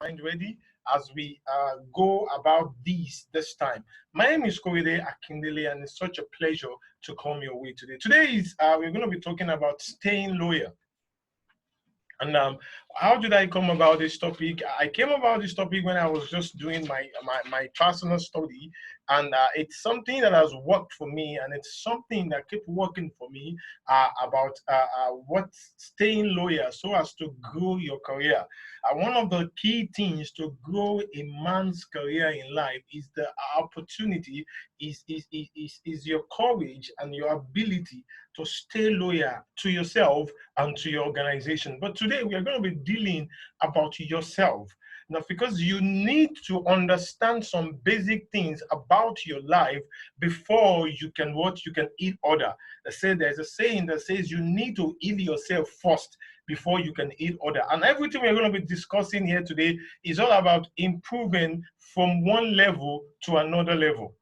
mind ready as we go about this time. My name is Korede Akindele, and it's such a pleasure to come your way today. Today is we're going to be talking about staying loyal. And how did I come about this topic? I came about this topic when I was just doing my personal study, and it's something that has worked for me, and it's something that kept working for me about what staying loyal so as to grow your career. One of the key things to grow a man's career in life is the opportunity, is your courage and your ability to stay loyal to yourself and to your organization. But today we are going to be dealing about yourself. Now, because you need to understand some basic things about your life before you can what you can heal other. They say there's a saying that says you need to heal yourself first before you can heal other. And everything we're going to be discussing here today is all about improving from one level to another level.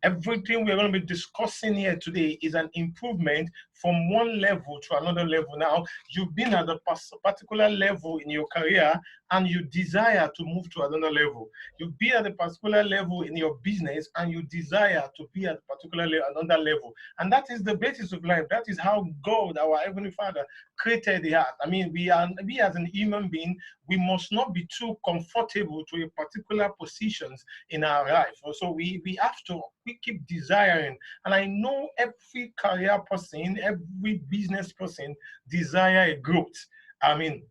Everything we're going to be discussing here today is an improvement from one level to another level. Now, you've been at a particular level in your career and you desire to move to another level. You be at a particular level in your business and you desire to be at a particular another level. And that is the basis of life. That is how God, our Heavenly Father, created the earth. I mean, we as an human being, we must not be too comfortable to a particular positions in our life. So we keep desiring. And I know every career person, every business person desire a growth. I mean,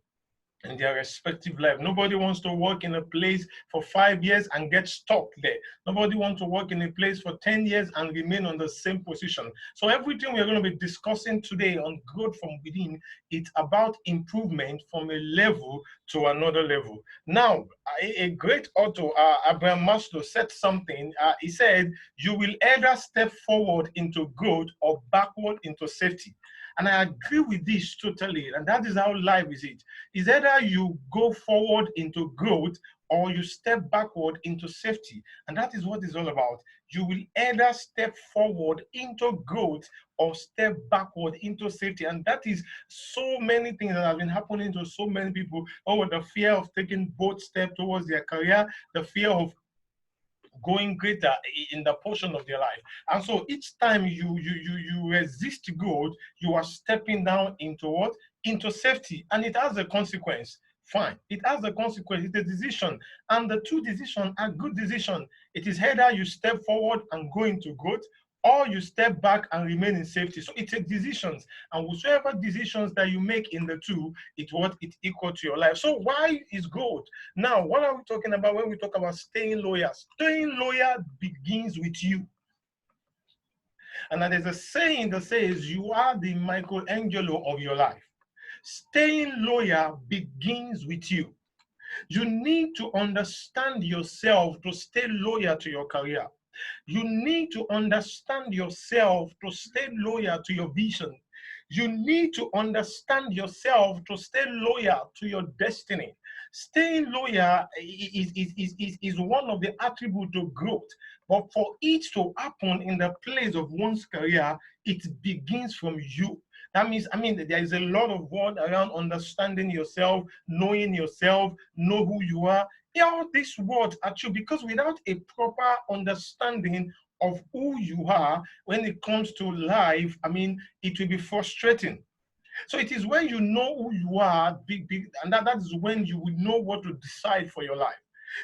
in their respective life. Nobody wants to work in a place for 5 years and get stuck there. Nobody wants to work in a place for 10 years and remain on the same position. So everything we're going to be discussing today on growth from within, it's about improvement from a level to another level. Now, a great author, Abraham Maslow, said something. He said, you will either step forward into growth or backward into safety. And I agree with this totally. And that is how life is it. Is either you go forward into growth or you step backward into safety. And that is what it's all about. You will either step forward into growth or step backward into safety. And that is so many things that have been happening to so many people. Oh, the fear of taking both steps towards their career, the fear of going greater in the portion of their life. And so each time you resist growth, you are stepping down into what? Into safety. And it has a consequence. Fine. It has a consequence. It's a decision. And the two decisions are good decisions. It is either you step forward and go into growth, or you step back and remain in safety. So it's a decisions, and whatsoever decisions that you make in the two, it's what it equal to your life. So why is growth? Now, what are we talking about when we talk about staying loyal? Staying loyal begins with you. And there's a saying that says you are the Michelangelo of your life. Staying loyal begins with you. You need to understand yourself to stay loyal to your career. You need to understand yourself to stay loyal to your vision. You need to understand yourself to stay loyal to your destiny. Staying loyal is one of the attributes of growth. But for it to happen in the place of one's career, it begins from you. That means, there is a lot of word around understanding yourself, knowing yourself, know who you are. All these words are true because without a proper understanding of who you are when it comes to life, it will be frustrating. So it is when you know who you are, and that is when you will know what to decide for your life.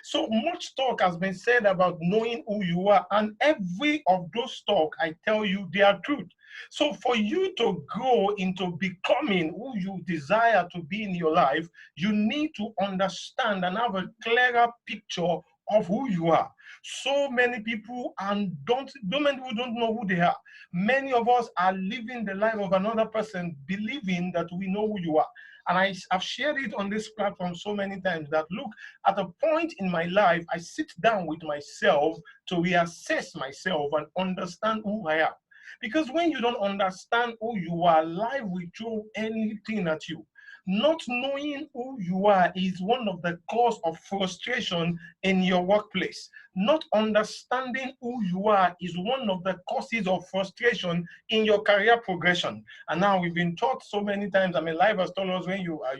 So much talk has been said about knowing who you are, and every of those talk, I tell you, they are truth. So for you to grow into becoming who you desire to be in your life, you need to understand and have a clearer picture of who you are. So many people many people don't know who they are. Many of us are living the life of another person, believing that we know who you are. And I've shared it on this platform so many times that look, at a point in my life, I sit down with myself to reassess myself and understand who I am. Because when you don't understand who you are, life will throw anything at you. Not knowing who you are is one of the cause of frustration in your workplace. Not understanding who you are is one of the causes of frustration in your career progression. And now we've been taught so many times. I mean, life has told us when you are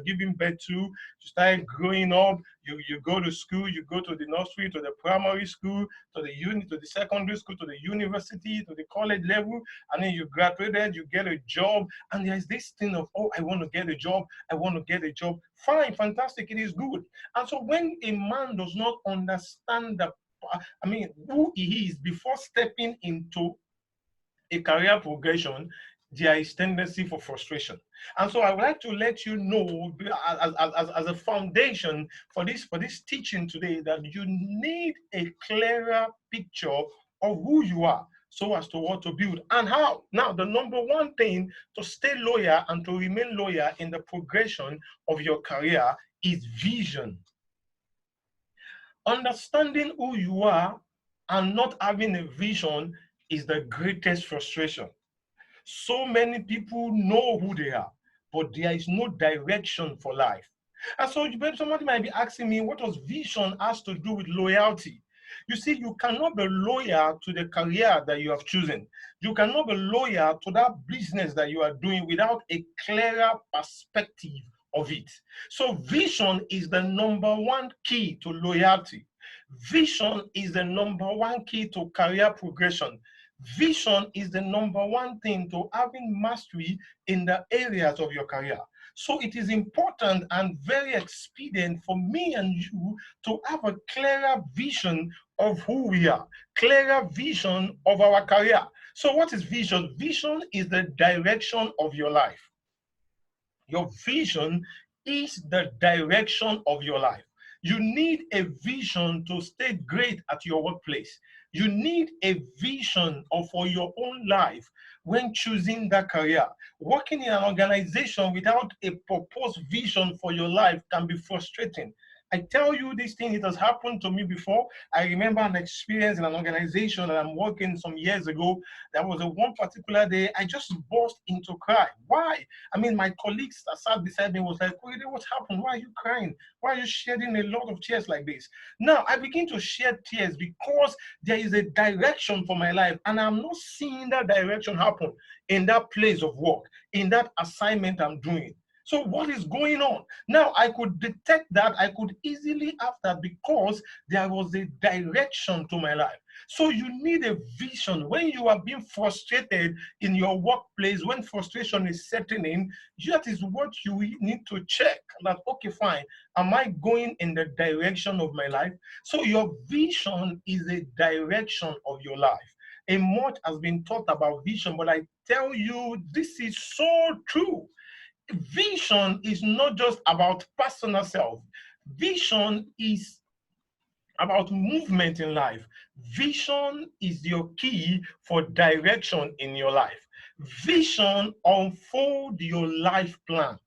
giving birth to, you start growing up, you go to school, you go to the nursery, to the primary school, to the to the secondary school, to the university, to the college level, and then you graduated, you get a job, and there's this thing of, oh, I want to get a job, I want to get a job. Fine, fantastic, it is good. And so when a man does not understand who he is before stepping into a career progression, there is tendency for frustration. And so I would like to let you know, as a foundation for this teaching today, that you need a clearer picture of who you are so as to what to build and how. Now, the number one thing to stay loyal and to remain loyal in the progression of your career is vision. Understanding who you are and not having a vision is the greatest frustration. So many people know who they are, but there is no direction for life. And so somebody might be asking me, what does vision has to do with loyalty? You see, you cannot be loyal to the career that you have chosen. You cannot be loyal to that business that you are doing without a clearer perspective of it. So vision is the number one key to loyalty. Vision is the number one key to career progression. Vision is the number one thing to having mastery in the areas of your career. So it is important and very expedient for me and you to have a clearer vision of who we are, clearer vision of our career. So what is vision? Vision is the direction of your life. Your vision is the direction of your life. You need a vision to stay great at your workplace. You need a vision for your own life when choosing that career. Working in an organization without a proposed vision for your life can be frustrating. I tell you this thing, it has happened to me before. I remember an experience in an organization that I'm working some years ago. There was one particular day, I just burst into cry. Why? I mean, my colleagues that sat beside me was like, what happened? Why are you crying? Why are you shedding a lot of tears like this? Now, I begin to shed tears because there is a direction for my life, and I'm not seeing that direction happen in that place of work, in that assignment I'm doing. So what is going on? Now, I could detect that. I could easily have that because there was a direction to my life. So you need a vision. When you are being frustrated in your workplace, when frustration is setting in, that is what you need to check. That, okay, fine, am I going in the direction of my life? So your vision is a direction of your life. A much has been taught about vision, but I tell you, this is so true. Vision is not just about personal self. Vision is about movement in life. Vision is your key for direction in your life. Vision unfold your life plan.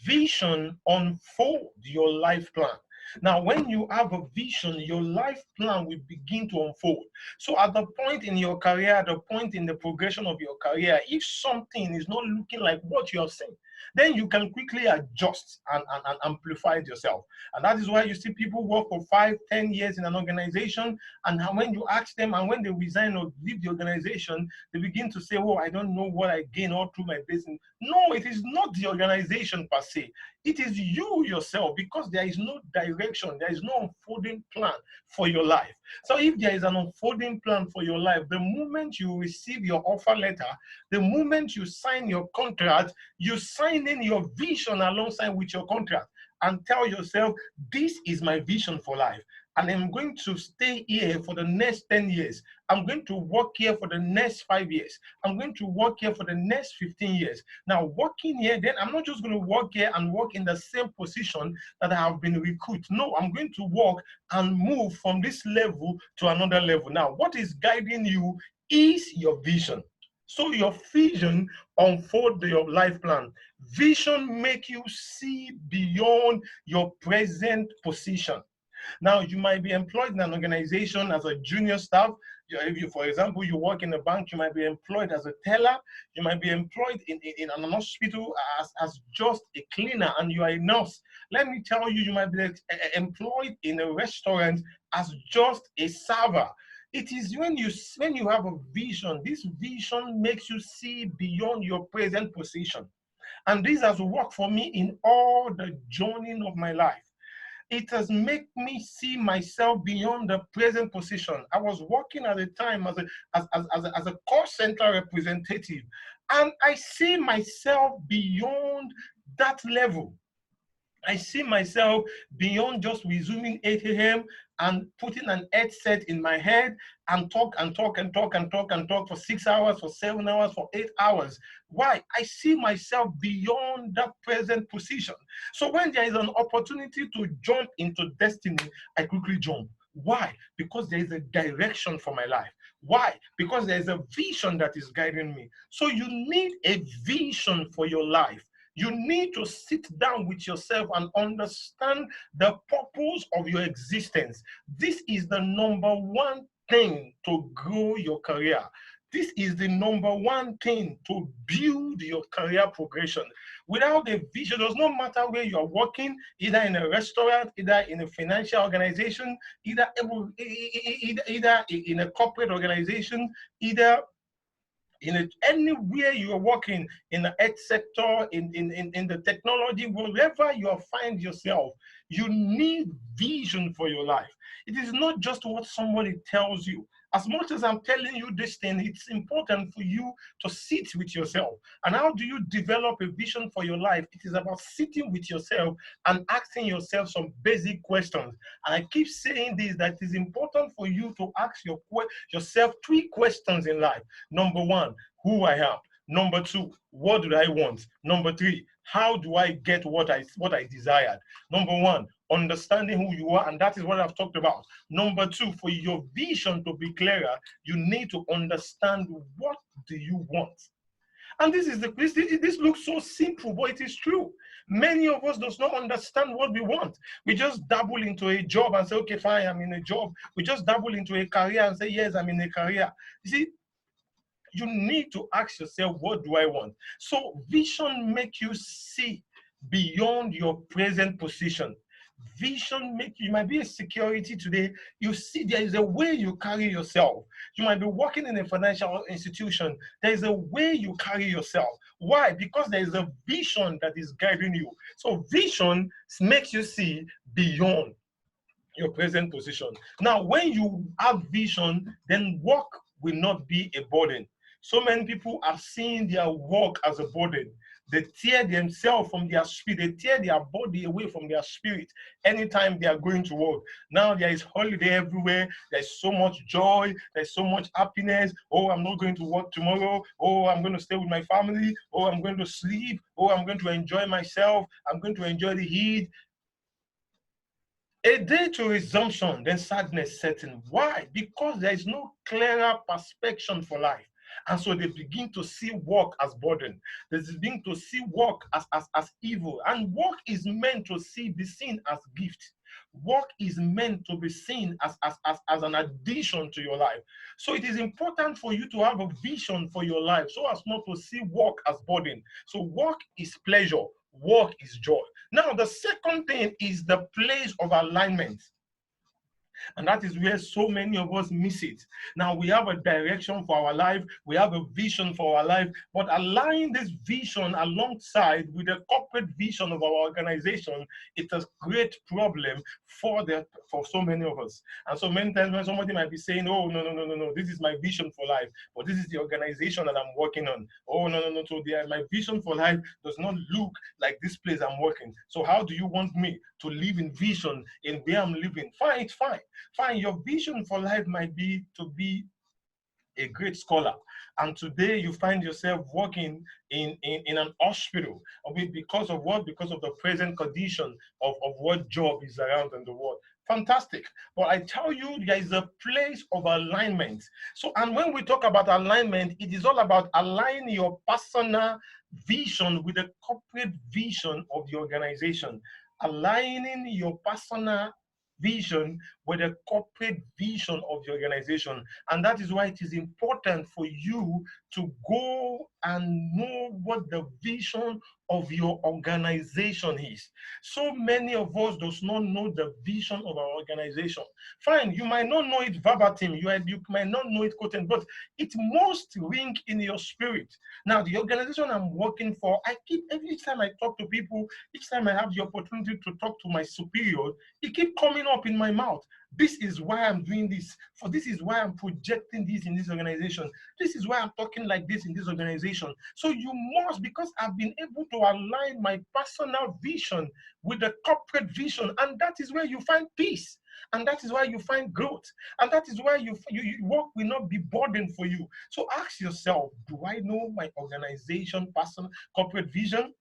Vision unfold your life plan. Now, when you have a vision, your life plan will begin to unfold. So at the point in your career, at the point in the progression of your career, if something is not looking like what you have seen, then you can quickly adjust and amplify it yourself. And that is why you see people work for 5, 10 years in an organization, and when you ask them, and when they resign or leave the organization, they begin to say, oh, I don't know what I gain all through my business. No, it is not the organization per se. It is you yourself, because there is no direction, there is no unfolding plan for your life. So if there is an unfolding plan for your life, the moment you receive your offer letter, the moment you sign your contract, you sign in your vision alongside with your contract and tell yourself, this is my vision for life. And I'm going to stay here for the next 10 years. I'm going to work here for the next 5 years. I'm going to work here for the next 15 years. Now, working here, then I'm not just going to work here and work in the same position that I have been recruited. No, I'm going to work and move from this level to another level. Now, what is guiding you is your vision. So your vision unfold your life plan. Vision make you see beyond your present position. Now, you might be employed in an organization as a junior staff. If you, for example, you work in a bank, you might be employed as a teller. You might be employed in an hospital as just a cleaner, and you are a nurse. Let me tell you, you might be employed in a restaurant as just a server. It is when you have a vision, this vision makes you see beyond your present position. And this has worked for me in all the journey of my life. It has made me see myself beyond the present position. I was working at the time as a call center representative, and I see myself beyond that level. I see myself beyond just resuming 8 a.m. and putting an headset in my head and talk and talk and talk and talk and talk for 6 hours, for 7 hours, for 8 hours. Why? I see myself beyond that present position. So when there is an opportunity to jump into destiny, I quickly jump. Why? Because there is a direction for my life. Why? Because there is a vision that is guiding me. So you need a vision for your life. You need to sit down with yourself and understand the purpose of your existence. This is the number one thing to grow your career. This is the number one thing to build your career progression. Without a vision, it does not matter where you are working, either in a restaurant, either in a financial organization, either in a corporate organization, either anywhere you are working, in the ed sector, in the technology, wherever you find yourself, you need vision for your life. It is not just what somebody tells you. As much as I'm telling you this thing, it's important for you to sit with yourself. And how do you develop a vision for your life? It is about sitting with yourself and asking yourself some basic questions. And I keep saying this, that it is important for you to ask yourself 3 questions in life. Number 1, who I am. Number 2, what do I want? Number 3, how do I get what I desired? Number 1, understanding who you are, and that is what I've talked about. Number 2, for your vision to be clearer, you need to understand what do you want. And this looks so simple, but it is true. Many of us does not understand what we want. We just dabble into a job and say, okay, fine, I'm in a job. We just dabble into a career and say, yes, I'm in a career. You see, you need to ask yourself, what do I want? So vision makes you see beyond your present position. Vision you might be a security today. You see there is a way you carry yourself. You might be working in a financial institution. There is a way you carry yourself. Why? Because there is a vision that is guiding you. So vision makes you see beyond your present position. Now, when you have vision, then work will not be a burden. So many people are seeing their work as a burden. They tear themselves from their spirit. They tear their body away from their spirit anytime they are going to work. Now there is holiday everywhere. There's so much joy. There's so much happiness. Oh, I'm not going to work tomorrow. Oh, I'm going to stay with my family. Oh, I'm going to sleep. Oh, I'm going to enjoy myself. I'm going to enjoy the heat. A day to resumption, then sadness sets in. Why? Because there is no clearer perspective for life. And so they begin to see work as burden. They begin to see work as evil. And work is meant to be seen as gift. Work is meant to be seen as an addition to your life. So it is important for you to have a vision for your life so as not to see work as burden. So work is pleasure. Work is joy. Now, the second thing is the place of alignment. And that is where so many of us miss it. Now we have a direction for our life, we have a vision for our life, but aligning this vision alongside with the corporate vision of our organization, it's a great problem for so many of us. And so many times when somebody might be saying, oh, no, this is my vision for life, but this is the organization that I'm working on. Oh, no, so my vision for life does not look like this place I'm working. So how do you want me to live in vision in where I'm living? Fine, it's fine. Fine, your vision for life might be to be a great scholar, and today you find yourself working in an hospital. Because of what? Because of the present condition of what job is around in the world. Fantastic. But I tell you, there is a place of alignment. So, and when we talk about alignment, it is all about aligning your personal vision with the corporate vision of the organization. Aligning your personal vision with the corporate vision of the organization. And that is why it is important for you to go and know what the vision of your organization is. So many of us does not know the vision of our organization. Fine, you might not know it verbatim, you might not know it quoted, but it must ring in your spirit. Now, the organization I'm working for, I keep, every time I talk to people, each time I have the opportunity to talk to my superior, it keeps coming up in my mouth. This is why I'm doing this. For this is why I'm projecting this in this organization. This is why I'm talking like this in this organization. So you must, because I've been able to align my personal vision with the corporate vision, and that is where you find peace. And that is why you find growth. And that is why your work will not be burden for you. So ask yourself, do I know my organization, personal, corporate vision?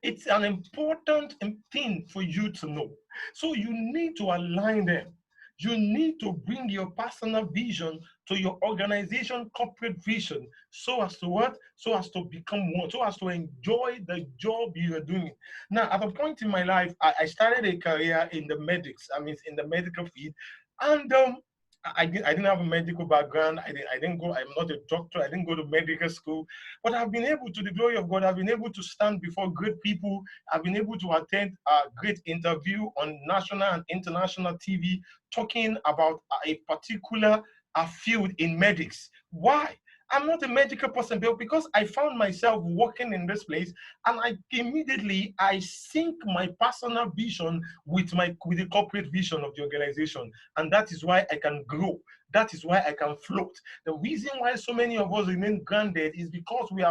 It's an important thing for you to know. So you need to align them. You need to bring your personal vision to your organization corporate vision, so as to what? So as to become one, so as to enjoy the job you are doing. Now, at a point in my life, I started a career in the medics, I mean, in the medical field. And I didn't have a medical background. I didn't go, I'm not a doctor. I didn't go to medical school. But I've been able, to the glory of God, I've been able to stand before great people. I've been able to attend a great interview on national and international TV talking about a particular field in medics. Why? I'm not a medical person, but because I found myself working in this place, and I sync my personal vision with the corporate vision of the organization, and that is why I can grow. That is why I can float. The reason why so many of us remain grounded is because we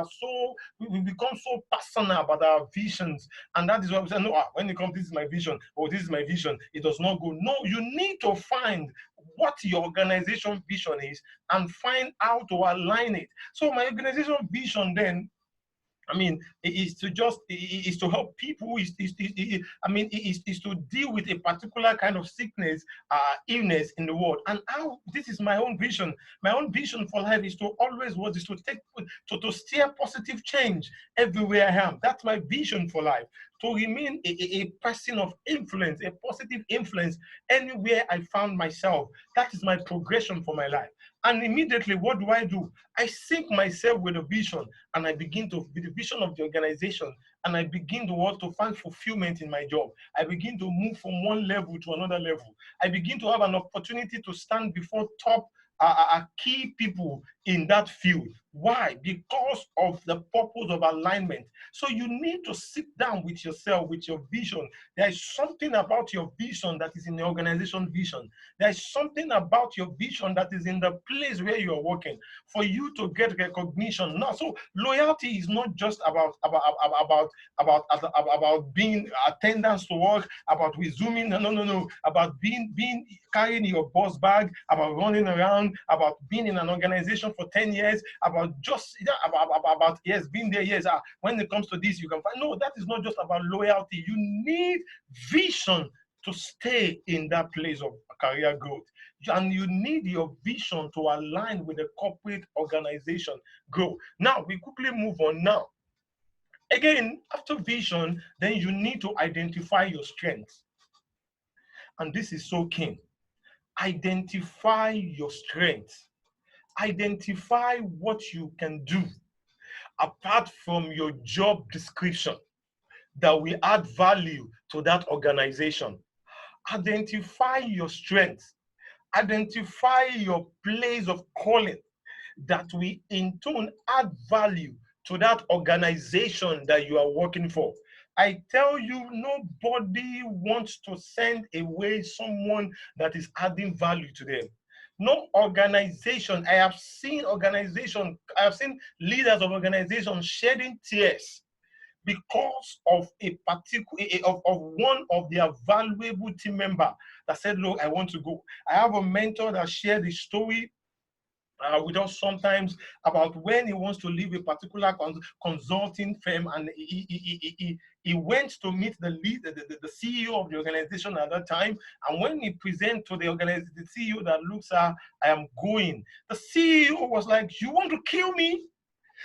become so passionate about our visions, and that is why we say, no, when it comes, this is my vision, or this is my vision, it does not go. No, you need to find what your organization vision is and find how to align it. So my organization vision then, I mean, is to help people. Is to deal with a particular kind of sickness, illness in the world. And how this is my own vision. My own vision for life is to always what is to steer positive change everywhere I am. That's my vision for life. To remain a person of influence, a positive influence anywhere I found myself. That is my progression for my life. And immediately, what do? I sync myself with a vision, and I begin to be the vision of the organization, and I begin to want to find fulfillment in my job. I begin to move from one level to another level. I begin to have an opportunity to stand before top key people in that field. Why? Because of the purpose of alignment. So you need to sit down with yourself, with your vision. There is something about your vision that is in the organization vision. There is something about your vision that is in the place where you are working for you to get recognition. Now, so loyalty is not just about being attendance to work, about resuming. No. About being carrying your boss bag, about running around, about being in an organization for 10 years, about just about yes, being there, yes. When it comes to this, you can find no, that is not just about loyalty. You need vision to stay in that place of career growth. And you need your vision to align with the corporate organization growth. Now, we quickly move on now. Again, after vision, then you need to identify your strengths. And this is so key. Identify your strengths. Identify what you can do apart from your job description that will add value to that organization. Identify your strengths. Identify your place of calling that will in turn add value to that organization that you are working for. I tell you, nobody wants to send away someone that is adding value to them. No organization, I have seen leaders of organizations shedding tears because of a particular of one of their valuable team member that said, look, I want to go. I have a mentor that shared the story with us sometimes about when he wants to leave a particular consulting firm, and he went to meet the CEO of the organization at that time. And when he presented to the CEO that looks at, I am going, the CEO was like, you want to kill me?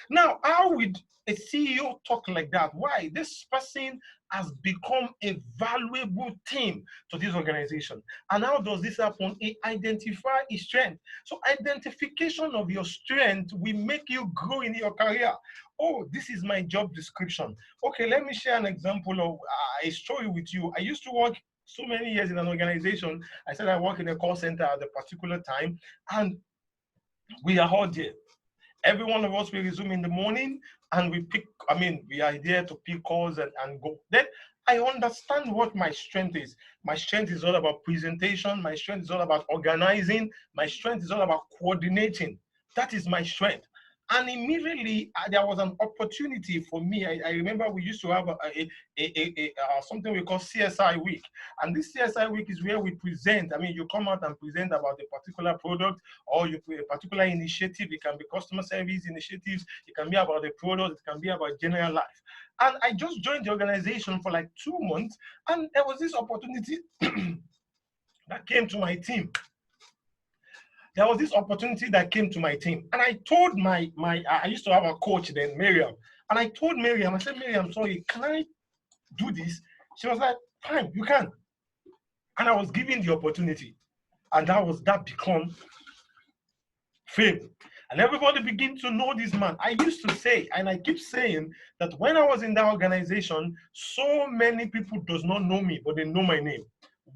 Now, how would a CEO talk like that? Why? This person has become a valuable team to this organization. And how does this happen? It identifies its strength. So identification of your strength will make you grow in your career. Oh, this is my job description. Okay, let me share an example of a story with you. I used to work so many years in an organization. I said I work in a call center at a particular time, and we are all there. Every one of us will resume in the morning and we pick, we are there to pick calls and go. Then I understand what my strength is. My strength is all about presentation. My strength is all about organizing. My strength is all about coordinating. That is my strength. And immediately there was an opportunity for me. I remember we used to have something we call CSI week. And this CSI week is where we present. You come out and present about a particular product, or you put a particular initiative. It can be customer service initiatives. It can be about the product. It can be about general life. And I just joined the organization for like 2 months. And there was this opportunity that came to my team. There was this opportunity that came to my team. And I told I used to have a coach then, Miriam. And I told Miriam, I said, Miriam, sorry, can I do this? She was like, fine, you can. And I was given the opportunity. And that become fame. And everybody began to know this man. I used to say, and I keep saying, that when I was in that organization, so many people does not know me, but they know my name.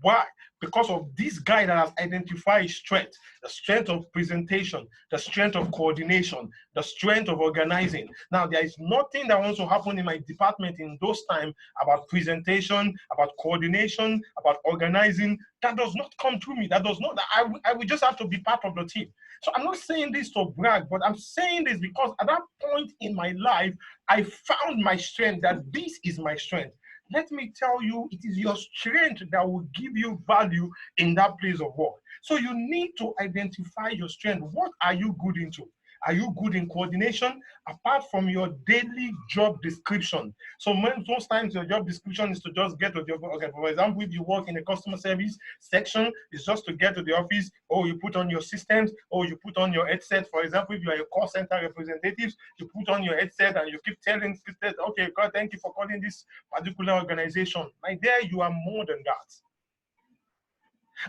Why? Because of this guy that has identified his strength, the strength of presentation, the strength of coordination, the strength of organizing. Now, there is nothing that wants to happen in my department in those times about presentation, about coordination, about organizing. That does not come through me. That does not, I will just have to be part of the team. So I'm not saying this to brag, but I'm saying this because at that point in my life, I found my strength, that this is my strength. Let me tell you, it is your strength that will give you value in that place of work. So you need to identify your strength. What are you good into? Are you good in coordination apart from your daily job description? So most times your job description is to just get to the office. Okay, for example, if you work in a customer service section, it's just to get to the office, or you put on your systems, or you put on your headset. For example, if you are a call center representative, you put on your headset and you keep telling, okay, God, thank you for calling this particular organization. Like there, you are more than that.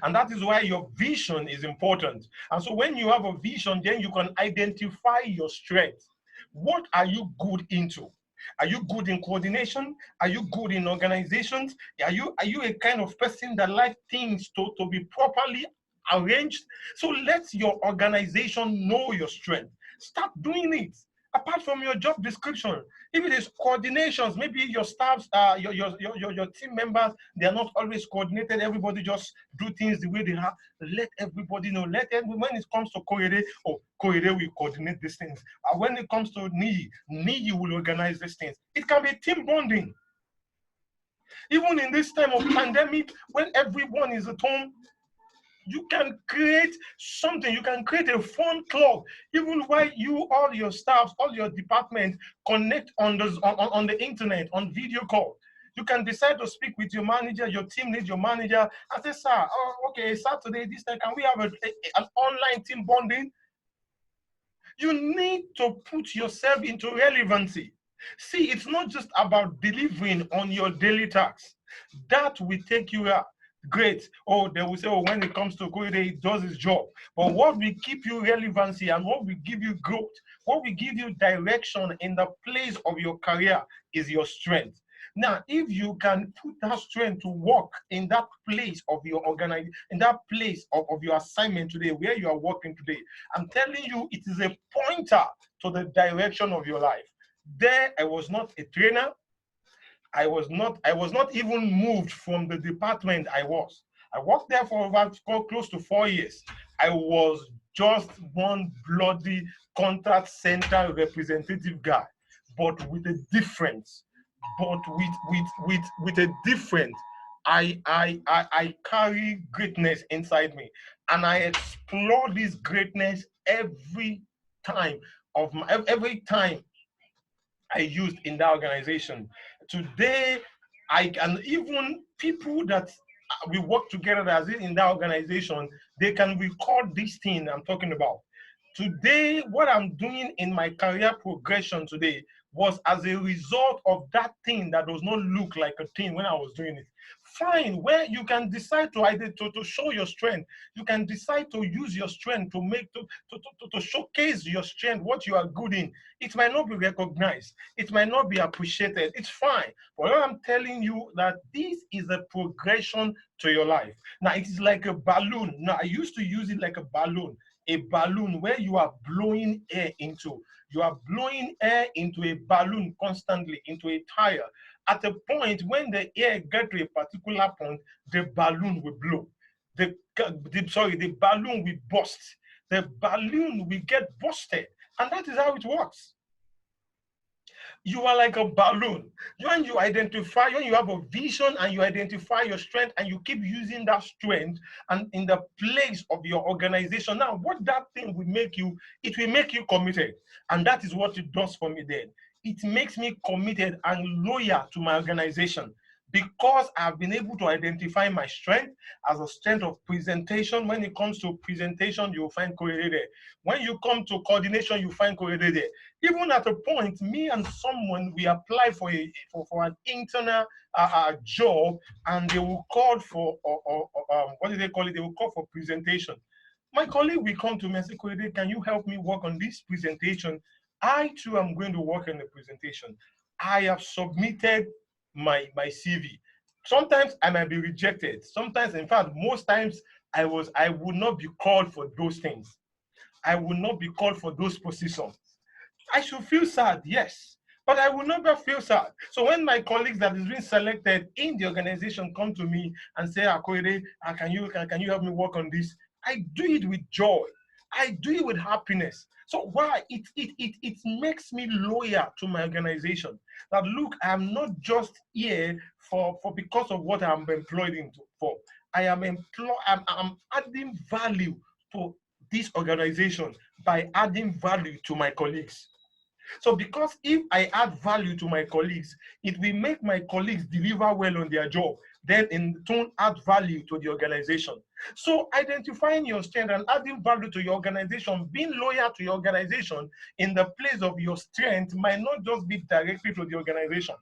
And that is why your vision is important. And so when you have a vision, then you can identify your strengths. What are you good into? Are you good in coordination? Are you good in organizations? Are you a kind of person that likes things to be properly arranged? So let your organization know your strength. Start doing it. Apart from your job description, if it is coordinations, maybe your staffs, your team members, they are not always coordinated. Everybody just do things the way they have. Let everybody know. When it comes to Korede, Korede will coordinate these things. When it comes to Nii will organize these things. It can be team bonding. Even in this time of pandemic, when everyone is at home, you can create something. You can create a phone club, even while all your staff, all your department connect on the internet, on video call. You can decide to speak with your manager, your team lead, your manager, and say, sir, okay, Saturday, this time, can we have an online team bonding? You need to put yourself into relevancy. See, it's not just about delivering on your daily tasks. That will take you out. Great. They will say, when it comes to Koide, he does his job. But what will keep you relevancy and what will give you growth, what will give you direction in the place of your career is your strength. Now, if you can put that strength to work in that place of your organization, in that place of your assignment today, where you are working today, I'm telling you, it is a pointer to the direction of your life. There, I was not a trainer. I was not even moved from the department I was. I worked there for about close to 4 years. I was just one bloody contact center representative guy, but with a difference. But with a difference. I carry greatness inside me, and I explore this greatness every time I used in that organization. Today, I can even people that we work together as in that organization, they can record this thing I'm talking about. Today, what I'm doing in my career progression today, was as a result of that thing that does not look like a thing when I was doing it. Fine, where you can decide to show your strength. You can decide to use your strength to make to showcase your strength, what you are good in. It might not be recognized, it might not be appreciated. It's fine. But I'm telling you that this is a progression to your life. Now it is like a balloon. Now I used to use it like a balloon. A balloon where you are blowing air into. You are blowing air into a balloon constantly, into a tire. At a point when the air gets to a particular point, the balloon will blow. The balloon will burst. The balloon will get busted. And that is how it works. You are like a balloon. When you identify, when you have a vision and you identify your strength and you keep using that strength and in the place of your organization, now what that thing will make you, it will make you committed. And that is what it does for me then. It makes me committed and loyal to my organization because I've been able to identify my strength as a strength of presentation. When it comes to presentation, you'll find Korede there. When you come to coordination, you find Korede there. Even at a point, me and someone, we apply for an internal job, and they will call for, what do they call it? They will call for presentation. My colleague will come to me and say, Korede, can you help me work on this presentation? I too am going to work on the presentation. I have submitted my CV. Sometimes I might be rejected. Sometimes, in fact, most times I would not be called for those things. I will not be called for those positions. I should feel sad, yes, but I will never feel sad. So when my colleagues that is being selected in the organization come to me and say, Akoide, can you help me work on this? I do it with joy. I do it with happiness. So why? It makes me loyal to my organization. That look, I'm not just here for because of what I'm employed into for. I'm adding value to this organization by adding value to my colleagues. So because if I add value to my colleagues, it will make my colleagues deliver well on their job, then in turn add value to the organization. So identifying your strength and adding value to your organization, being loyal to your organization in the place of your strength might not just be directly to the organization.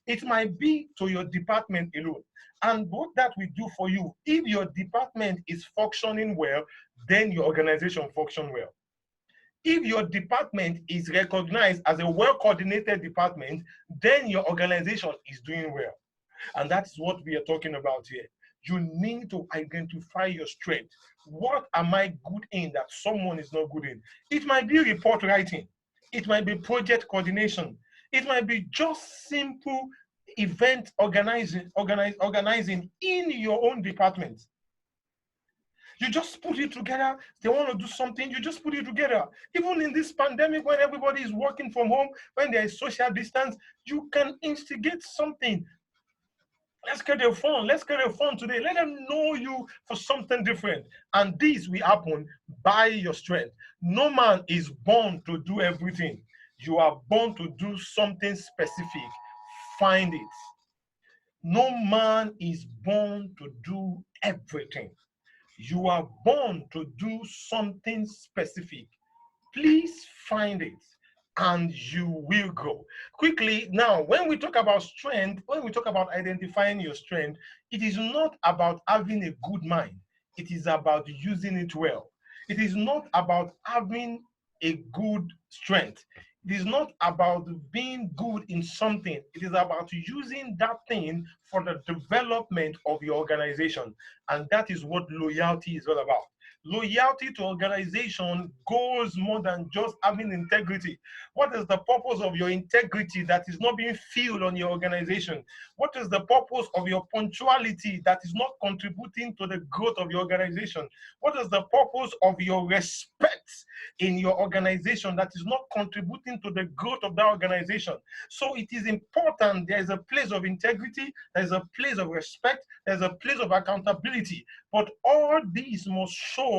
It might be to your department alone. And what that will do for you, if your department is functioning well, then your organization function well. If your department is recognized as a well-coordinated department, then your organization is doing well. And that's what we are talking about here. You need to identify your strength. What am I good in that someone is not good in? It might be report writing. It might be project coordination. It might be just simple event organizing in your own department. You just put it together. They want to do something, you just put it together. Even in this pandemic, when everybody is working from home, when there is social distance, you can instigate something. Let's get a phone. Let's get a phone today. Let them know you for something different. And this will happen by your strength. No man is born to do everything. You are born to do something specific. Find it. No man is born to do everything. You are born to do something specific. Please find it and you will grow. Quickly, now, when we talk about strength, when we talk about identifying your strength, it is not about having a good mind. It is about using it well. It is not about having a good strength. It is not about being good in something. It is about using that thing for the development of your organization. And that is what loyalty is all about. Loyalty to organization goes more than just having integrity. What is the purpose of your integrity that is not being filled on your organization? What is the purpose of your punctuality that is not contributing to the growth of your organization? What is the purpose of your respect in your organization that is not contributing to the growth of that organization? So it is important. There is a place of integrity, there is a place of respect, there's a place of accountability, but all these must show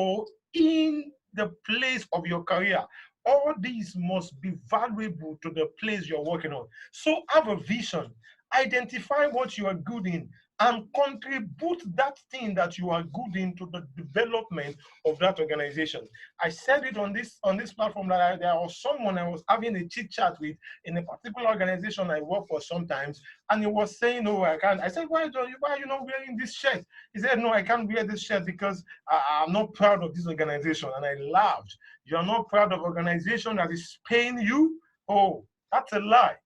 in the place of your career. All these must be valuable to the place you're working on. So have a vision. Identify what you are good in. and contribute that thing that you are good in to the development of that organization. I said it on this platform that there was someone I was having a chit chat with in a particular organization I work for sometimes, and he was saying, "Oh, I can't." I said, "Why are you not wearing this shirt?" He said, "No, I can't wear this shirt because I'm not proud of this organization." And I laughed. "You are not proud of organization that is paying you? Oh, that's a lie.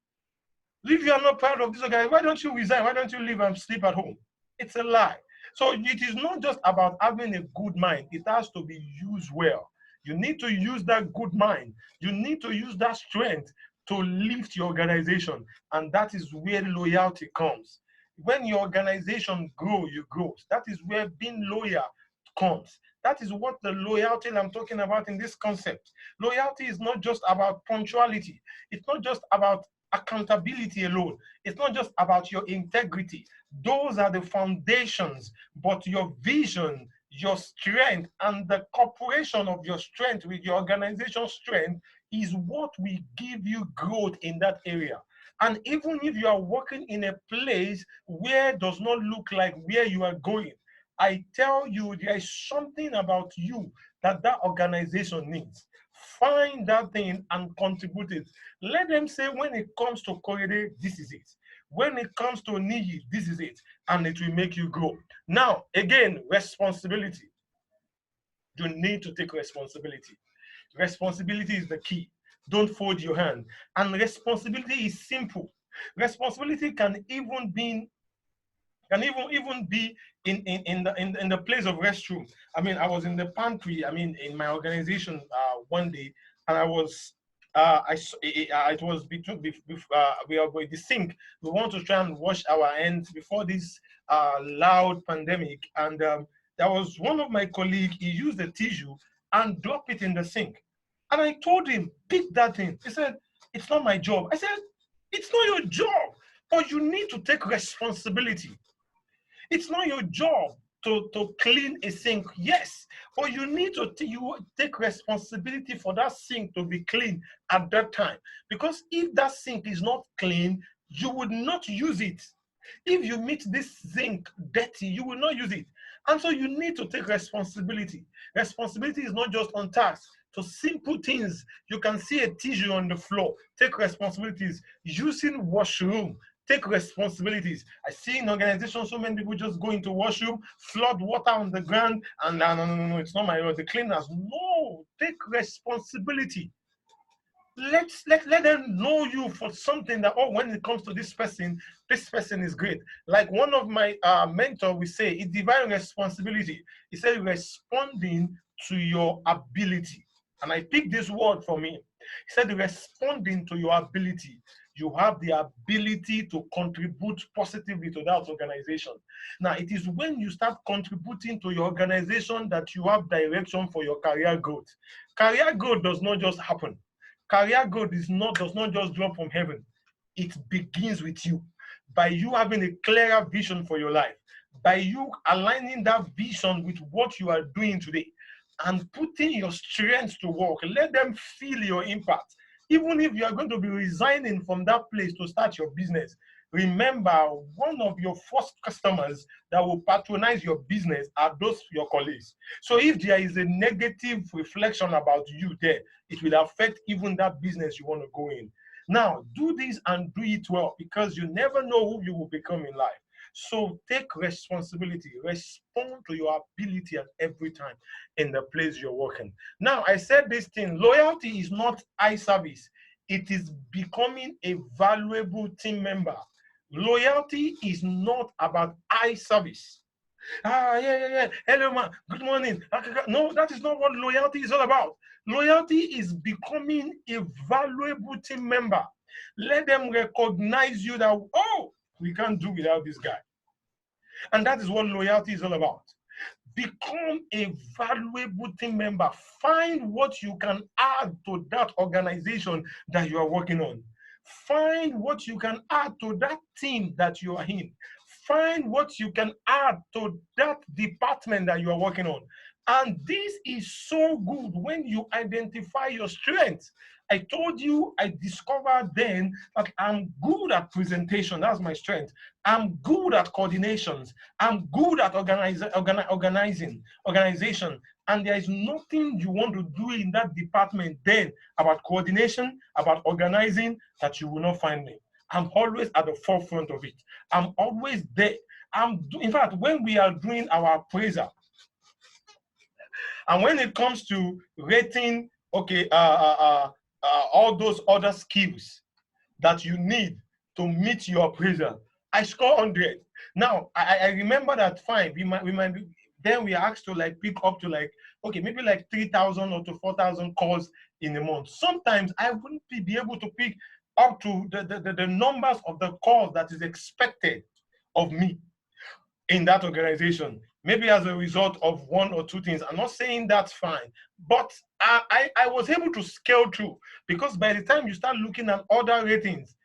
If you are not proud of this organization, why don't you resign? Why don't you leave and sleep at home?" It's a lie. So it is not just about having a good mind. It has to be used well. You need to use that good mind. You need to use that strength to lift your organization. And that is where loyalty comes. When your organization grows, you grow. That is where being loyal comes. That is what the loyalty I'm talking about in this concept. Loyalty is not just about punctuality. It's not just about accountability alone. It's not just about your integrity. Those are the foundations, but your vision, your strength, and the cooperation of your strength with your organization's strength is what will give you growth in that area. And even if you are working in a place where it does not look like where you are going, I tell you, there is something about you that that organization needs. Find that thing and contribute it. Let them say, when it comes to Korede, this is it. When it comes to Niyi, this is it. And it will make you grow. Now, again, responsibility. You need to take responsibility. Responsibility is the key. Don't fold your hand. And responsibility is simple. Responsibility can even be in the place of restroom. I mean, I was in the pantry, I mean, in my organization one day, and I was it was between we are by the sink. We want to try and wash our hands before this loud pandemic, and there was one of my colleagues. He used a tissue and drop it in the sink, and I told him, pick that thing. He said, "It's not my job." I said, "It's not your job, but you need to take responsibility. It's not your job to clean a sink, yes, but you need to you take responsibility for that sink to be clean at that time. Because if that sink is not clean, you would not use it. If you meet this sink dirty, you will not use it. And so you need to take responsibility. Responsibility is not just on tasks. To simple things, you can see a tissue on the floor. Take responsibilities. Using washroom, take responsibilities. I see in organizations so many people just go into washroom, flood water on the ground, and no, it's not my role. The cleaners, no, take responsibility. Let them know you for something that, oh, when it comes to this person is great. Like one of my mentor we say, it's divine responsibility. He said responding to your ability. And I picked this word for me. He said responding to your ability. You have the ability to contribute positively to that organization. Now, it is when you start contributing to your organization that you have direction for your career growth. Career growth does not just happen. Career growth does not just drop from heaven. It begins with you. By you having a clearer vision for your life, by you aligning that vision with what you are doing today, and putting your strength to work. Let them feel your impact. Even if you are going to be resigning from that place to start your business, remember, one of your first customers that will patronize your business are those your colleagues. So if there is a negative reflection about you there, it will affect even that business you want to go in. Now, do this and do it well, because you never know who you will become in life. So take responsibility, respond to your ability at every time in the place you're working. Now, I said this thing, loyalty is not eye service. It is becoming a valuable team member. Loyalty is not about eye service. Yeah. Hello, man. Good morning. No, that is not what loyalty is all about. Loyalty is becoming a valuable team member. Let them recognize you that, oh, we can't do without this guy. And that is what loyalty is all about. Become a valuable team member. Find what you can add to that organization that you are working on. Find what you can add to that team that you are in. Find what you can add to that department that you are working on. And this is so good when you identify your strengths. I told you, I discovered then that I'm good at presentation. That's my strength. I'm good at coordinations. I'm good at organization. And there is nothing you want to do in that department then about coordination, about organizing, that you will not find me. I'm always at the forefront of it. I'm always there. In fact, when we are doing our appraisal, and when it comes to rating, okay, all those other skills that you need to meet your appraisal, I score 100. Now, I remember that fine. We might be, then we are asked to like pick up to like, okay, maybe like 3,000 or to 4,000 calls in a month. Sometimes I wouldn't be able to pick up to the numbers of the calls that is expected of me in that organization, maybe as a result of one or two things. I'm not saying that's fine, but I was able to scale through, because by the time you start looking at other ratings,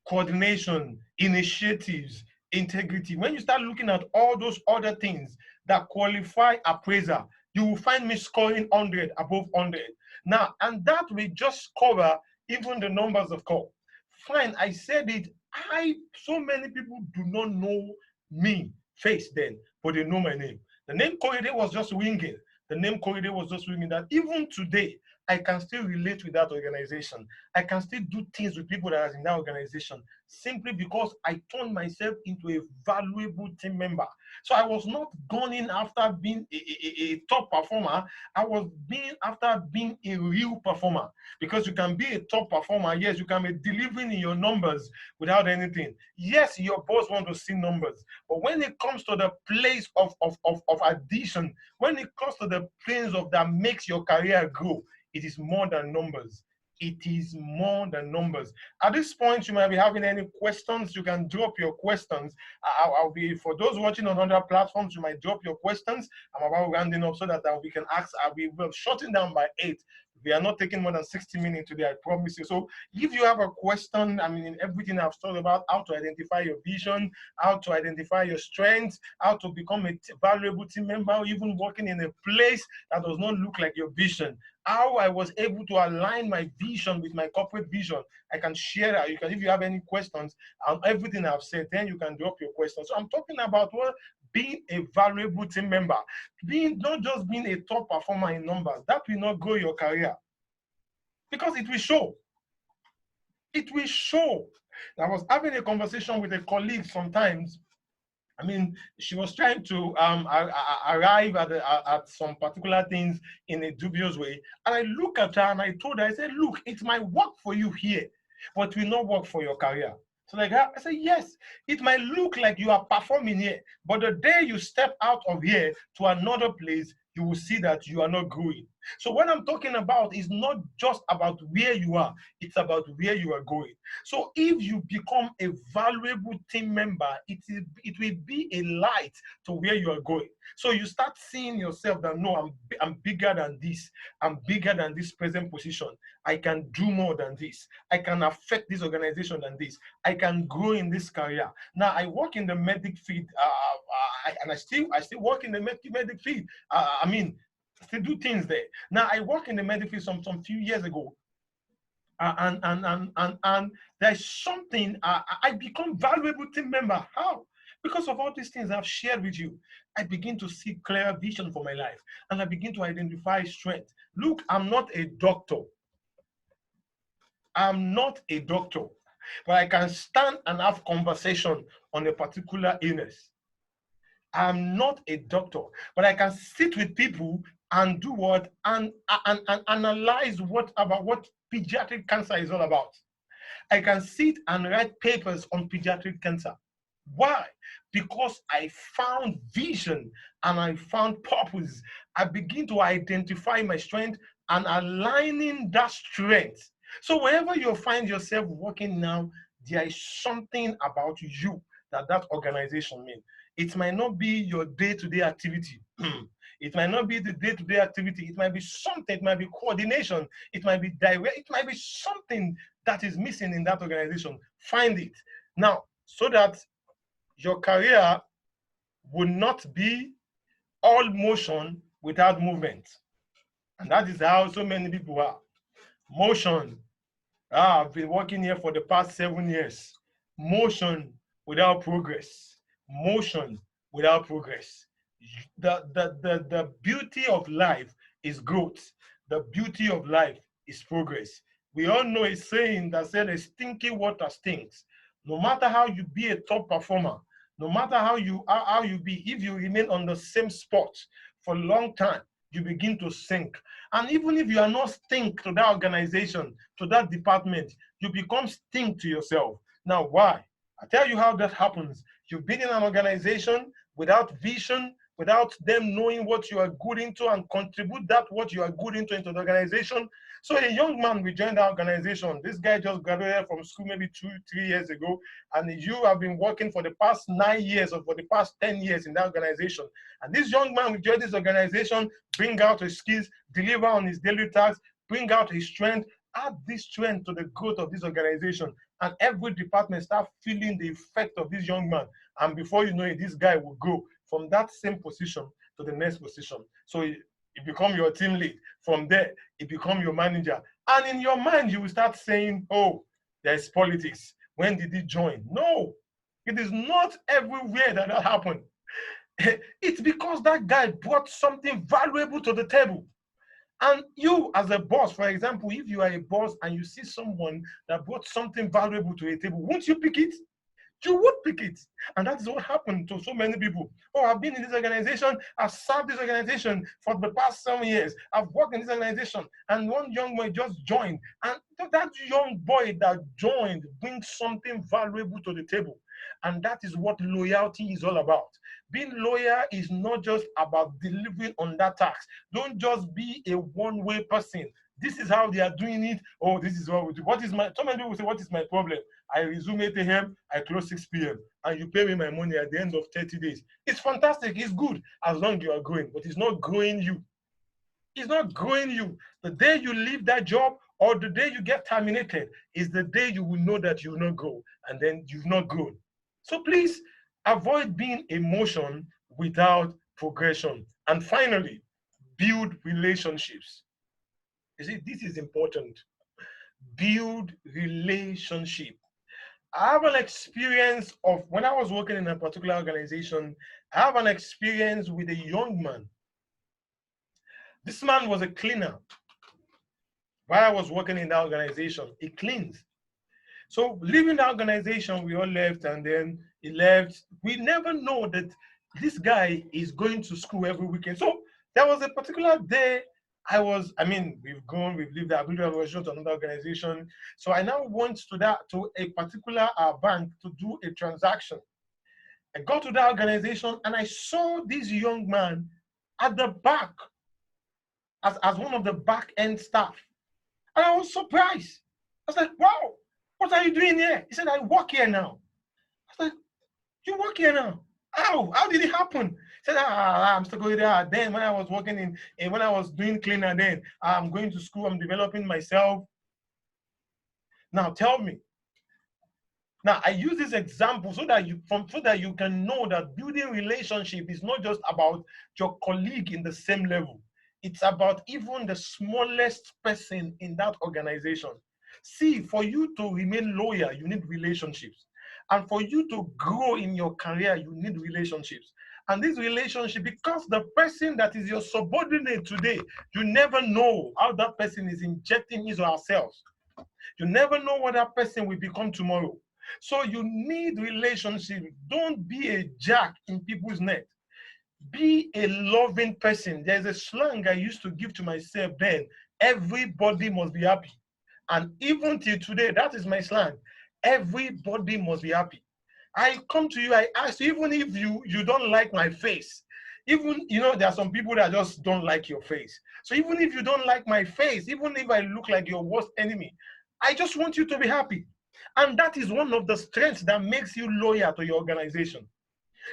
coordination, initiatives, integrity, when you start looking at all those other things that qualify appraiser, you will find me scoring 100, above 100. Now, and that will just cover even the numbers of call. Fine, I said it. So many people do not know me face then, but they know my name. The name Korede was just winging. The name Korede was just winging that even today, I can still relate with that organization. I can still do things with people that are in that organization simply because I turned myself into a valuable team member. So I was not gunning after being a top performer. I was being after being a real performer. Because you can be a top performer, yes, you can be delivering in your numbers without anything. Yes, your boss wants to see numbers. But when it comes to the place of addition, when it comes to the place of that makes your career grow, it is more than numbers. It is more than numbers. At this point, you might be having any questions. You can drop your questions. I'll be, for those watching on other platforms, you might drop your questions. I'm about rounding up so that we can ask. I'll be shutting down by 8. We are not taking more than 60 minutes today, I promise you. So if you have a question, I mean, in everything I've talked about, how to identify your vision, how to identify your strengths, how to become a valuable team member, even working in a place that does not look like your vision, how I was able to align my vision with my corporate vision, I can share that. You can, if you have any questions on everything I've said, then you can drop your questions. So I'm talking about what being a valuable team member, being not just being a top performer in numbers. That will not grow your career, because it will show. It will show. I was having a conversation with a colleague sometimes. I mean, she was trying to arrive at some particular things in a dubious way. And I look at her and I told her, I said, look, it might work for you here, but it will not work for your career. So like I said, yes, it might look like you are performing here, but the day you step out of here to another place, you will see that you are not growing. So what I'm talking about is not just about where you are, it's about where you are going. So if you become a valuable team member, it will be a light to where you are going. So you start seeing yourself that, no, I'm bigger than this. I'm bigger than this present position. I can do more than this. I can affect this organization than this. I can grow in this career. Now I work in the medic field, and I still work in the medic field. I mean, still do things there. Now I work in the medic field some few years ago. And there's something, I become valuable team member. How? Because of all these things I've shared with you, I begin to see clear vision for my life, and I begin to identify strength. Look, I'm not a doctor. I'm not a doctor, but I can stand and have conversation on a particular illness. I'm not a doctor, but I can sit with people and do what, and analyze what pediatric cancer is all about. I can sit and write papers on pediatric cancer. Why? Because I found vision and I found purpose. I begin to identify my strength and aligning that strength. So wherever you find yourself working now, there is something about you that organization means. It might not be your day-to-day activity. It might not be the day-to-day activity. It might be something. It might be coordination. It might be direct. It might be something that is missing in that organization. Find it now, so that your career will not be all motion, without movement. And that is how so many people are. Motion. I've been working here for the past 7 years. Motion without progress. Motion without progress. The beauty of life is growth. The beauty of life is progress. We all know a saying that said, a stinky water stinks. No matter how you be a top performer, no matter how you be, if you remain on the same spot for a long time, you begin to sink. And even if you are not stink to that organization, to that department, you become stink to yourself. Now, why? I tell you how that happens. You've been in an organization without vision, without them knowing what you are good into and contribute that what you are good into the organization. So a young man will join the organization. This guy just graduated from school maybe 2-3 years ago, and you have been working for the past 9 years or for the past 10 years in that organization. And this young man will join this organization, bring out his skills, deliver on his daily tasks, bring out his strength, add this strength to the growth of this organization. And every department start feeling the effect of this young man. And before you know it, this guy will go from that same position to the next position. So you become your team lead. From there, you become your manager. And in your mind, you will start saying, oh, there's politics. When did he join? No, it is not everywhere that happened. It's because that guy brought something valuable to the table. And you as a boss, for example, if you are a boss and you see someone that brought something valuable to a table, won't you pick it? You would pick it. And that is what happened to so many people. Oh, I've been in this organization. I've served this organization for the past 7 years. I've worked in this organization. And one young boy just joined. And that young boy that joined brings something valuable to the table. And that is what loyalty is all about. Being loyal is not just about delivering on that task. Don't just be a one-way person. This is how they are doing it. Oh, this is what we do. What is my, so many people say, what is my problem? I resume 8 a.m., I close 6 p.m. and you pay me my money at the end of 30 days. It's fantastic, it's good, as long as you are growing, but it's not growing you. It's not growing you. The day you leave that job or the day you get terminated is the day you will know that you will not grow, and then you've not grown. So please avoid being emotion without progression. And finally, build relationships. You see, this is important. Build relationship. I have an experience of when I was working in a particular organization, I have an experience with a young man. This man was a cleaner. While I was working in that organization, he cleans. So leaving the organization, we all left, and then he left. We never know that this guy is going to school every weekend. So there was a particular day we've lived that organization to another organization. So I now went to a particular bank to do a transaction. I got to that organization and I saw this young man at the back as one of the back end staff. And I was surprised. I was like, wow, what are you doing here? He said, I work here now. I was like, you work here now? How did it happen? He said, I'm still going there. Then when I was working when I was doing cleaner, then I'm going to school, I'm developing myself. Now tell me. Now I use this example so that you can know that building relationship is not just about your colleague in the same level. It's about even the smallest person in that organization. See, for you to remain loyal, you need relationships. And for you to grow in your career, you need relationships. And this relationship, because the person that is your subordinate today, you never know how that person is injecting his or herself. You never know what that person will become tomorrow. So you need relationship. Don't be a jack in people's net. Be a loving person. There's a slang I used to give to myself then. Everybody must be happy. And even till today, that is my slang. Everybody must be happy. I come to you, I ask you, even if you don't like my face, even, there are some people that just don't like your face. So even if you don't like my face, even if I look like your worst enemy, I just want you to be happy. And that is one of the strengths that makes you loyal to your organization.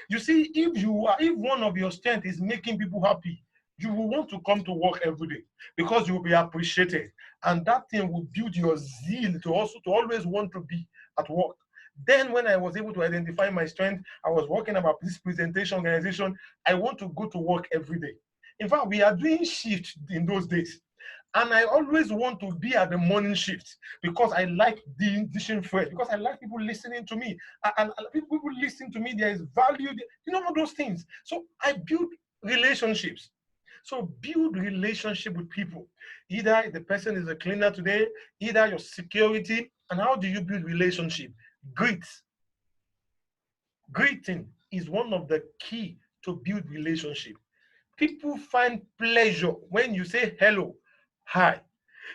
You see, if one of your strengths is making people happy, you will want to come to work every day because you will be appreciated. And that thing will build your zeal to always want to be at work. Then when I was able to identify my strength, I was working about this presentation organization. I want to go to work every day. In fact, we are doing shift in those days. And I always want to be at the morning shift because I like the dishing fresh, because I like people listening to me. And people listen to me, there is value, all those things. So I build relationships. So build relationship with people. Either the person is a cleaner today, either your security. And how do you build relationship? Greet. Greeting is one of the key to build relationship. People find pleasure when you say hello, hi.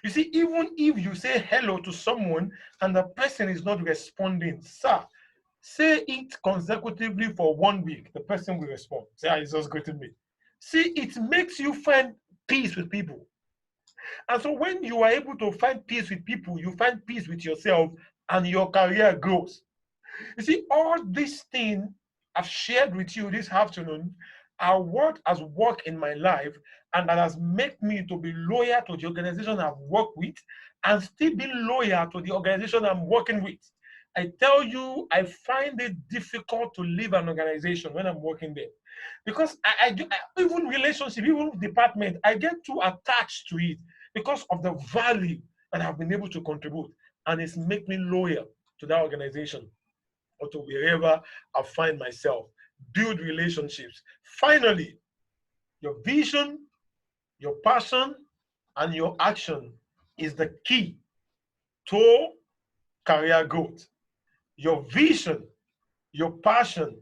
You see, even if you say hello to someone and the person is not responding, sir, say it consecutively for 1 week, the person will respond. Say, he's just greeting me. See, it makes you find peace with people. And so when you are able to find peace with people, you find peace with yourself and your career grows. You see, all these things I've shared with you this afternoon are what has worked in my life and that has made me to be loyal to the organization I've worked with and still be loyal to the organization I'm working with. I tell you, I find it difficult to leave an organization when I'm working there because even relationship, even department, I get too attached to it because of the value that I've been able to contribute, and it's make me loyal to that organization or to wherever I find myself. Build relationships. Finally, your vision, your passion, and your action is the key to career growth. Your vision, your passion,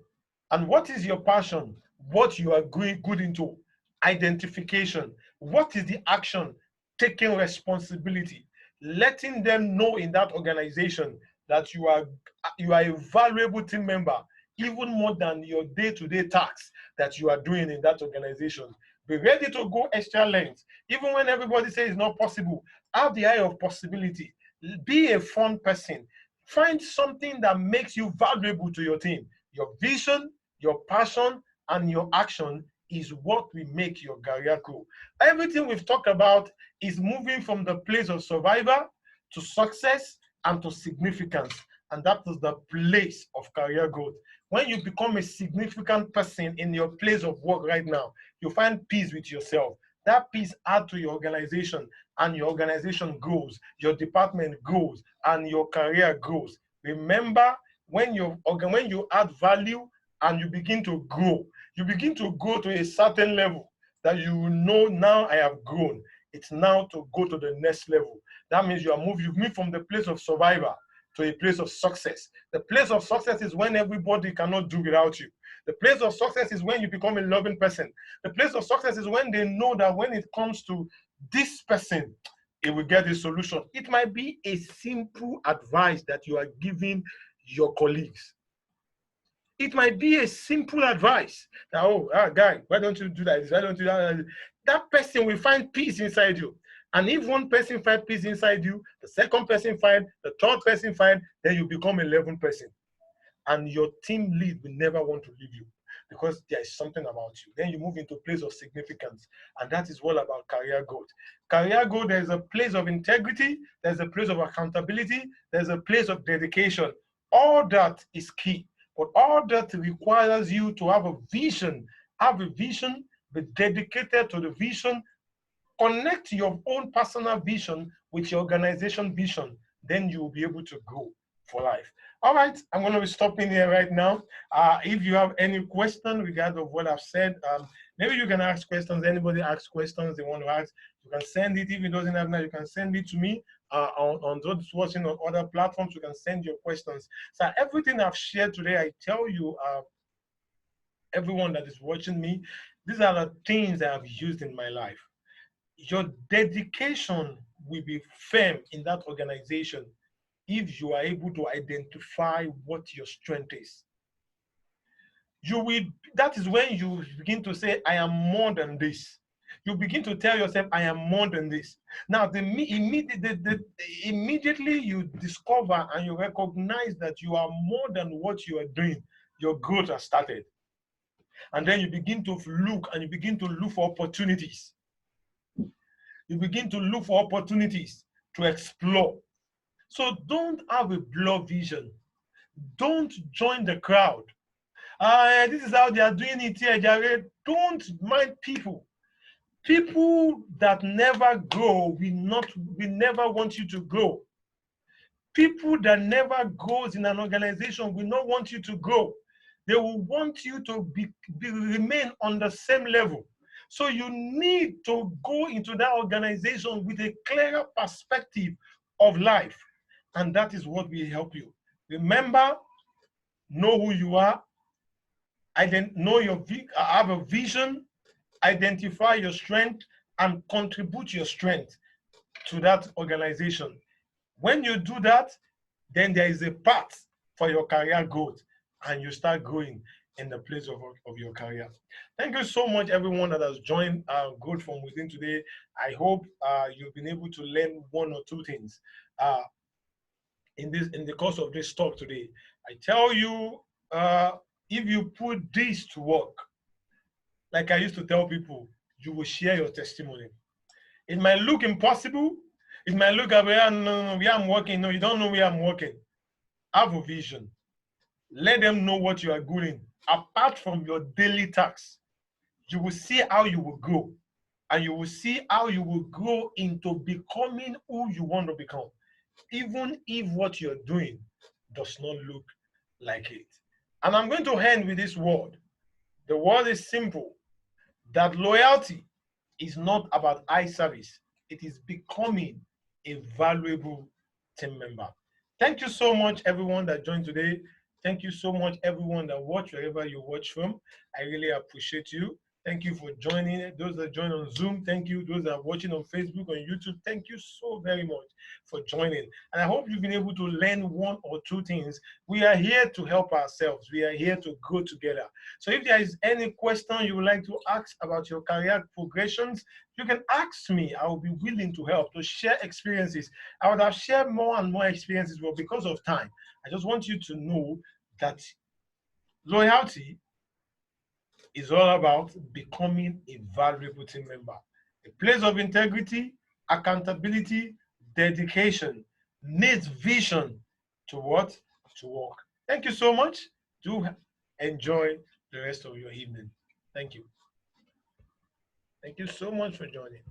and what is your passion? What you are going good into. Identification. What is the action? Taking responsibility. Letting them know in that organization that you are a valuable team member, even more than your day-to-day tasks that you are doing in that organization. Be ready to go extra lengths. Even when everybody says it's not possible, have the eye of possibility. Be a fun person. Find something that makes you valuable to your team. Your vision, your passion, and your action is what will make your career grow. Everything we've talked about is moving from the place of survivor to success and to significance. And that is the place of career growth. When you become a significant person in your place of work right now, you find peace with yourself. That peace adds to your organization, and your organization grows, your department grows, and your career grows. Remember, when you add value and you begin to grow to a certain level that you know now I have grown. It's now to go to the next level. That means you've moved from the place of survivor to a place of success. The place of success is when everybody cannot do without you. The place of success is when you become a loving person. The place of success is when they know that when it comes to this person, it will get a solution. It might be a simple advice that you are giving your colleagues. It might be a simple advice that, guy, why don't you do that? Why don't you do that? That person will find peace inside you. And if one person finds peace inside you, the second person finds, the third person finds, then you become 11 person. And your team lead will never want to leave you because there is something about you. Then you move into a place of significance. And that is all about career growth. Career growth, there's a place of integrity, there's a place of accountability, there's a place of dedication. All that is key. But all that requires you to have a vision, be dedicated to the vision, connect your own personal vision with your organization vision, then you will be able to grow for life. All right, I'm going to be stopping here right now. If you have any question regarding what I've said, maybe you can ask questions. Anybody asks questions they want to ask, you can send it. If it doesn't have that, you can send it to me on those watching on other platforms. You can send your questions. So everything I've shared today, I tell you, everyone that is watching me, these are the things that I've used in my life. Your dedication will be firm in that organization if you are able to identify what your strength is. That is when you begin to say, I am more than this. You begin to tell yourself, I am more than this. Now, immediately you discover and you recognize that you are more than what you are doing, your growth has started. And then you begin to look for opportunities. You begin to look for opportunities to explore. So don't have a blurred vision. Don't join the crowd. This is how they are doing it here, Jared. Don't mind people. People that never grow will never want you to grow. People that never grows in an organization will not want you to grow. They will want you to remain on the same level. So you need to go into that organization with a clearer perspective of life. And that is what will help you. Remember, know who you are, have a vision, identify your strength, and contribute your strength to that organization. When you do that, then there is a path for your career growth, and you start growing in the place of your career. Thank you so much, everyone that has joined Growth from Within today. I hope you've been able to learn one or two things in the course of this talk today. I tell you, if you put this to work, like I used to tell people, you will share your testimony. It might look impossible. It might look at where, no, where I'm working. No, you don't know where I'm working. Have a vision. Let them know what you are doing. Apart from your daily tasks, you will see how you will grow. And you will see how you will grow into becoming who you want to become, even if what you're doing does not look like it. And I'm going to end with this word. The word is simple, that loyalty is not about eye service. It is becoming a valuable team member. Thank you so much, everyone that joined today. Thank you so much, everyone that watched wherever you watch from. I really appreciate you. Thank you for joining. Those that join on Zoom, thank you. Those that are watching on Facebook, on YouTube, thank you so very much for joining. And I hope you've been able to learn one or two things. We are here to help ourselves. We are here to grow together. So if there is any question you would like to ask about your career progressions, you can ask me. I will be willing to help, to share experiences. I would have shared more and more experiences, but because of time, I just want you to know that loyalty is all about becoming a valuable team member. A place of integrity, accountability, dedication needs vision to what? To work. Thank you so much. Do enjoy the rest of your evening. Thank you. Thank you so much for joining.